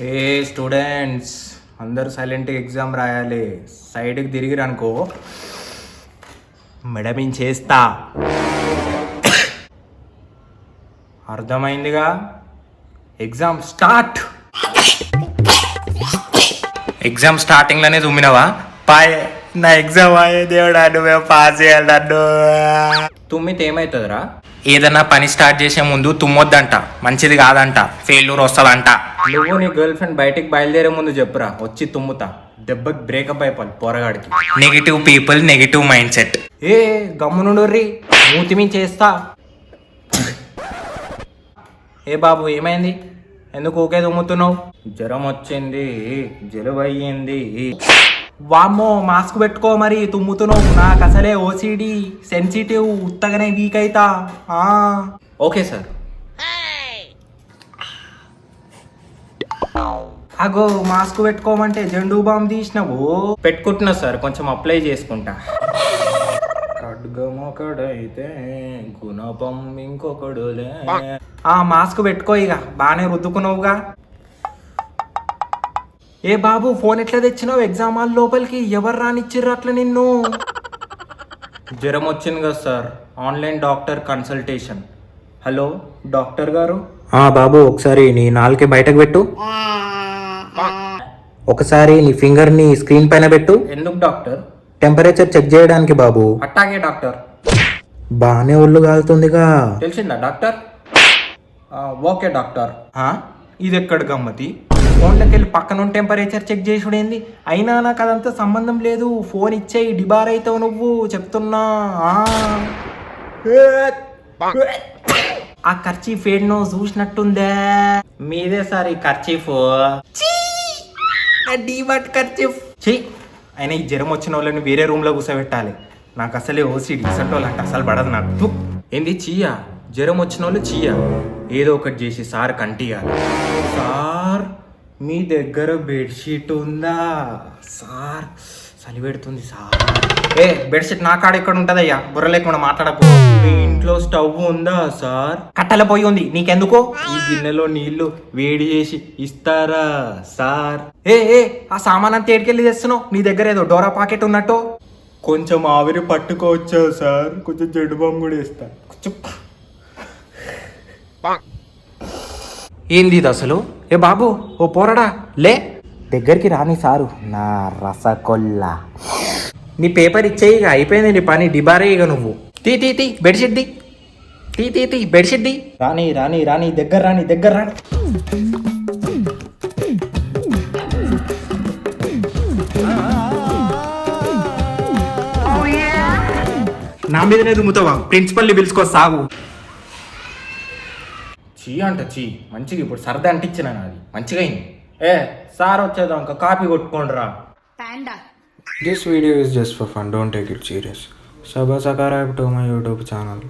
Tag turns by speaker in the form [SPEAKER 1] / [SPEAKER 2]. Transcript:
[SPEAKER 1] ఏ students అందరూ సైలెంట్గా exam రాయాలి. సైడ్కి తిరిగిరనుకో మెడమించేస్తా. అర్థమైందిగా? Exam start. ఎగ్జామ్ స్టార్టింగ్లోనే తుమ్మినవా? పాయే నా ఎగ్జామ్ అయ్యే దేవుడా, నువ్వే పాస్ చేయాలి నన్ను. తుమ్మితే ఏమవుతుందిరా? ఏదన్నా పని స్టార్ట్ చేసే ముందు తుమ్మొద్దంట, మంచిది కాదంట, ఫెయిల్యూర్ వస్తుందంట. నువ్వు నీ గర్ల్ ఫ్రెండ్ బయటికి బయలుదేరే ముందు చెప్పురా, వచ్చి తుమ్ముతా. దెబ్బకి బ్రేకప్ అయిపోయి పోరగాడికి. Negative people, negative mindset. ఏ గమ్మునుండుర్రి, మూతిమి చేస్తా. ఏ బాబు ఏమైంది? ఎందుకు ఊకే తుమ్ముతున్నావు? జ్వరం వచ్చింది, జలుబయ్యింది. వామ్మో మాస్క్ పెట్టుకో, మరి తుమ్ముతున్నావు. నాకు అసలే ఓసిడి సెన్సిటివ్, ఉత్తగానే వీక్ అయితా. Okay sir. అగో మాస్క్ పెట్టుకోమంటే జెండు బామ్ తీసినావు. పెట్టుకుంటున్నా సార్, కొంచెం అప్లై చేసుకుంటా. ఖడ్గమొకడైతే గుణపం ఇంకొకడులే. మాస్క్ పెట్టుకో, ఇక బాగానే రుద్దుకున్నావుగా. ఏ బాబు ఫోన్ ఎట్లా తెచ్చినావు ఎగ్జామ్ హాల్ లోపలికి? ఎవరు రానిచ్చిర్రు అట్లా నిన్ను? జ్వరం వచ్చింది కదా sir, online doctor consultation. Hello doctor గారు. బాబు ఒకసారి నీ నాలుకే బయటకు పెట్టు. ఒకసారి నీ ఫింగర్ ని స్క్రీన్ పైన పెట్టు. ఎందుకు డాక్టర్? టెంపరేచర్ చెక్ చేయడానికి బాబు. అట్టాగే డాక్టర్. బానే ఒళ్ళు కాలుతుందిగా. తెలిసిందా డాక్టర్? Okay doctor. ఇది ఎక్కడ గమ్మతి? ఫోన్లోకి వెళ్ళి పక్కన టెంపరేచర్ చెక్ చేసుడేంది? అయినా నాకు అదంతా సంబంధం లేదు. ఫోన్ ఇచ్చేయి, డిబార్ అవుతావు నువ్వు, చెప్తున్నా. ఆ కర్చీఫ్ ఏడ్నో చూసినట్టుందే. మీదే సార్ ఈ కర్చీఫ్. డీబాట్ కర్చీఫ్. అయినా ఈ జ్వరం వచ్చిన వాళ్ళని వేరే రూమ్లో కూర్చోబెట్టాలి. నాకు అసలే ఓసిడి, ఇసంటి వాళ్ళు అంటే అసలు పడదు నాకు. ఏంది చీయా? జ్వరం వచ్చిన వాళ్ళు చీయా? ఏదో ఒకటి చేసి సార్ కంటియాలి. సార్ మీ దగ్గర బెడ్షీట్ ఉందా? సార్ చలి పెడుతుంది సార్. బెడ్షీట్ నా కాడ ఎక్కడ ఉంటుందయ్యా? బుర్ర లేకుండా మాట్లాడకు. మీ ఇంట్లో స్టవ్ ఉందా సార్? కట్టెల పొయ్యి ఉంది, నీకెందుకో? ఈ గిన్నెలో నీళ్లు వేడి చేసి ఇస్తారా సార్? ఆ సామాన్ అంతా ఏడికెళ్ళి తెస్తున్నావు? నీ దగ్గర ఏదో డోరా పాకెట్ ఉన్నట్టు. కొంచెం ఆవిరి పట్టుకోవచ్చా సార్? కొంచెం జెండు బామ్ కూడా ఇస్తా. ఏంది ఇది అసలు? ఏ బాబు ఓ పోరడా లే, దగ్గరికి రాని సారు నా రసకొల్ల. నీ పేపర్ ఇచ్చేయిగా, అయిపోయింది నీ పని. డిబారే ఇక నువ్వు. తీ తీ తీ బెడ్షీట్ ది. తీ తీ తీ బెడ్షీట్ ది. రాని రాని రాని దగ్గర రాని దగ్గర రాని. నా మీదనే దుమ్ముతావా? ప్రిన్సిపల్ని పిలుచుకొస్తావు. చీ అంట చీ. మంచిగా ఇప్పుడు సరదా అంటించిన నాది మంచిగా అయింది. సార్ వచ్చేదాకా కాపీ కొట్టుకోండి రా.
[SPEAKER 2] This video is just for fun, don't take it serious. Subscribe to my YouTube channel.